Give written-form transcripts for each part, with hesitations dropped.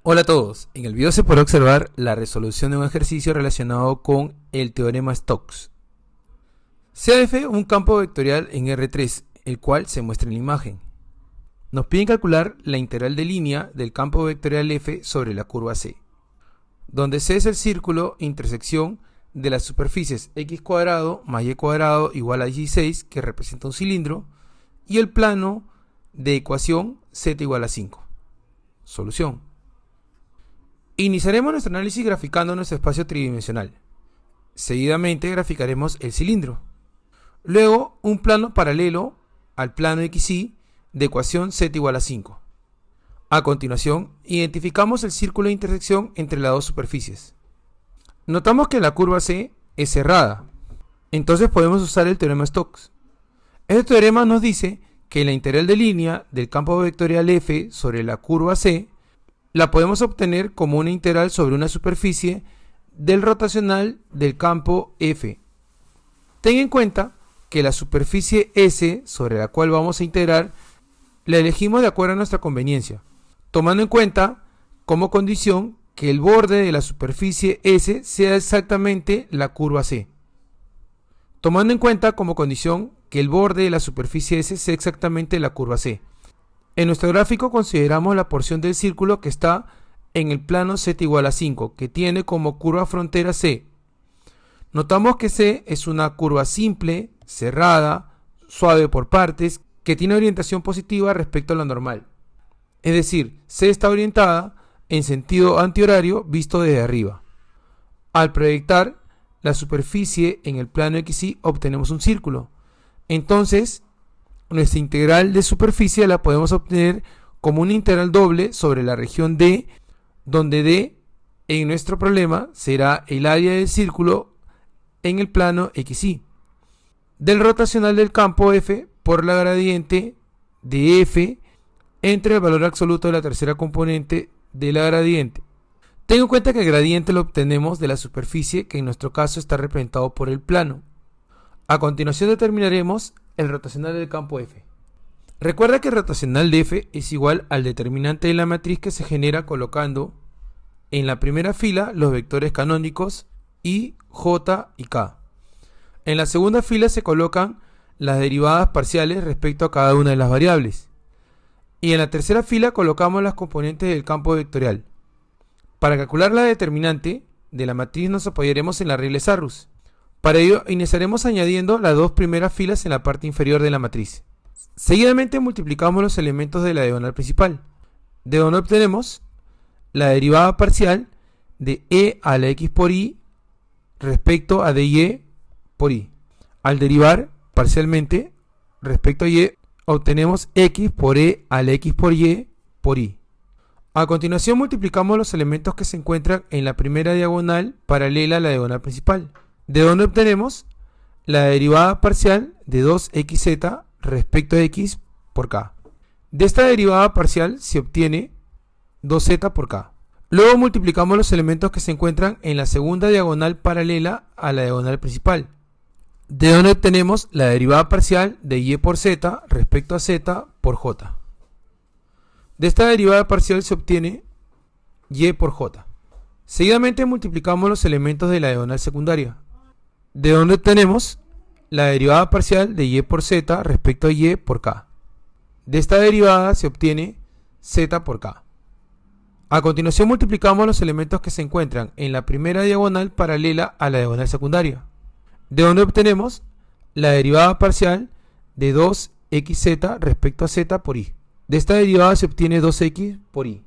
Hola a todos, en el video se podrá observar la resolución de un ejercicio relacionado con el teorema Stokes. Sea f un campo vectorial en R3, el cual se muestra en la imagen. Nos piden calcular la integral de línea del campo vectorial f sobre la curva C, donde C es el círculo intersección de las superficies x cuadrado más y cuadrado igual a 16, que representa un cilindro, y el plano de ecuación z igual a 5. Solución. Iniciaremos nuestro análisis graficando nuestro espacio tridimensional. Seguidamente graficaremos el cilindro. Luego un plano paralelo al plano XY de ecuación z igual a 5. A continuación, identificamos el círculo de intersección entre las dos superficies. Notamos que la curva C es cerrada, entonces podemos usar el teorema Stokes. Este teorema nos dice que la integral de línea del campo vectorial f sobre la curva C la podemos obtener como una integral sobre una superficie del rotacional del campo f. Ten en cuenta que la superficie S sobre la cual vamos a integrar la elegimos de acuerdo a nuestra conveniencia, tomando en cuenta como condición que el borde de la superficie S sea exactamente la curva C. Tomando en cuenta como condición que el borde de la superficie S sea exactamente la curva C. En nuestro gráfico consideramos la porción del círculo que está en el plano z igual a 5, que tiene como curva frontera C. Notamos que C es una curva simple, cerrada, suave por partes, que tiene orientación positiva respecto a la normal. Es decir, C está orientada en sentido antihorario visto desde arriba. Al proyectar la superficie en el plano XY obtenemos un círculo. Entonces, nuestra integral de superficie la podemos obtener como una integral doble sobre la región D, donde D en nuestro problema será el área del círculo en el plano XY, del rotacional del campo F por la gradiente de F entre el valor absoluto de la tercera componente de la gradiente. Ten en cuenta que el gradiente lo obtenemos de la superficie, que en nuestro caso está representado por el plano. A continuación determinaremos el rotacional del campo F. Recuerda que el rotacional de F es igual al determinante de la matriz que se genera colocando en la primera fila los vectores canónicos I, J y K. En la segunda fila se colocan las derivadas parciales respecto a cada una de las variables. Y en la tercera fila colocamos las componentes del campo vectorial. Para calcular la determinante de la matriz nos apoyaremos en la regla de Sarrus. Para ello iniciaremos añadiendo las dos primeras filas en la parte inferior de la matriz. Seguidamente multiplicamos los elementos de la diagonal principal, de donde obtenemos la derivada parcial de e a la x por y respecto a dy por y. Al derivar parcialmente respecto a y, obtenemos x por e a la x por y por y. A continuación multiplicamos los elementos que se encuentran en la primera diagonal paralela a la diagonal principal, de donde obtenemos la derivada parcial de 2xz respecto a x por k. De esta derivada parcial se obtiene 2z por k. Luego multiplicamos los elementos que se encuentran en la segunda diagonal paralela a la diagonal principal, de donde obtenemos la derivada parcial de y por z respecto a z por j. De esta derivada parcial se obtiene y por j. Seguidamente multiplicamos los elementos de la diagonal secundaria, de donde obtenemos la derivada parcial de y por z respecto a y por k. De esta derivada se obtiene z por k. A continuación multiplicamos los elementos que se encuentran en la primera diagonal paralela a la diagonal secundaria, de donde obtenemos la derivada parcial de 2xz respecto a z por y. De esta derivada se obtiene 2x por y.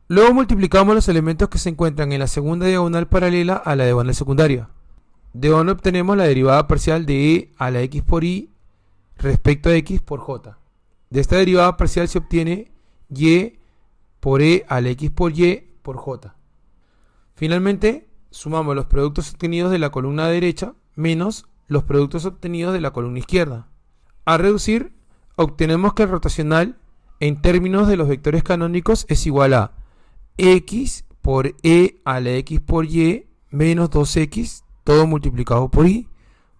Luego multiplicamos los elementos que se encuentran en la segunda diagonal paralela a la diagonal secundaria, de donde obtenemos la derivada parcial de e a la x por y respecto a x por j. De esta derivada parcial se obtiene y por e a la x por y por j. Finalmente, sumamos los productos obtenidos de la columna derecha menos los productos obtenidos de la columna izquierda. Al reducir, obtenemos que el rotacional en términos de los vectores canónicos es igual a x por e a la x por y menos 2x, todo multiplicado por y,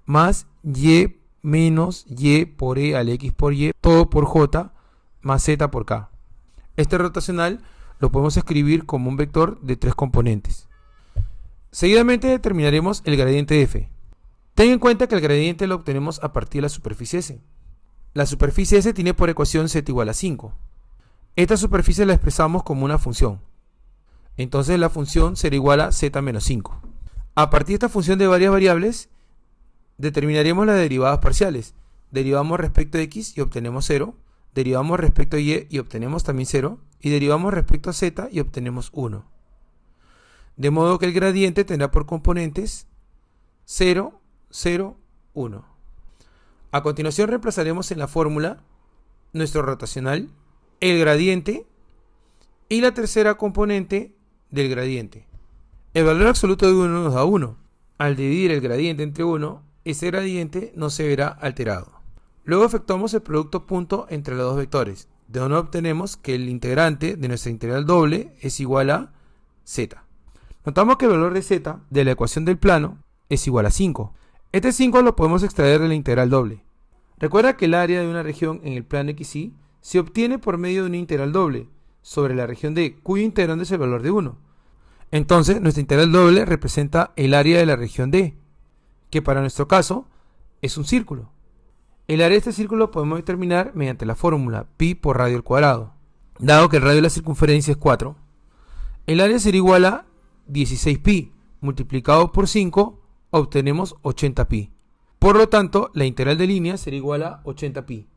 más y menos y por e a la x por y, todo por j, más z por k. Este rotacional lo podemos escribir como un vector de 3 componentes. Seguidamente determinaremos el gradiente de f. Ten en cuenta que el gradiente lo obtenemos a partir de la superficie S. La superficie S tiene por ecuación z igual a 5. Esta superficie la expresamos como una función. Entonces la función será igual a z menos 5. A partir de esta función de varias variables, determinaremos las derivadas parciales. Derivamos respecto a x y obtenemos 0. Derivamos respecto a y y obtenemos también 0. Y derivamos respecto a z y obtenemos 1. De modo que el gradiente tendrá por componentes 0, 0, 1. A continuación reemplazaremos en la fórmula nuestro rotacional, el gradiente y la tercera componente del gradiente. El valor absoluto de 1 nos da 1. Al dividir el gradiente entre 1, ese gradiente no se verá alterado. Luego efectuamos el producto punto entre los dos vectores, de donde obtenemos que el integrante de nuestra integral doble es igual a z. Notamos que el valor de z de la ecuación del plano es igual a 5. Este 5 lo podemos extraer de la integral doble. Recuerda que el área de una región en el plano XY se obtiene por medio de una integral doble sobre la región D, cuyo integrante es el valor de 1. Entonces, nuestra integral doble representa el área de la región D, que para nuestro caso es un círculo. El área de este círculo podemos determinar mediante la fórmula pi por radio al cuadrado. Dado que el radio de la circunferencia es 4, el área será igual a 16pi multiplicado por 5, obtenemos 80pi. Por lo tanto, la integral de línea será igual a 80pi.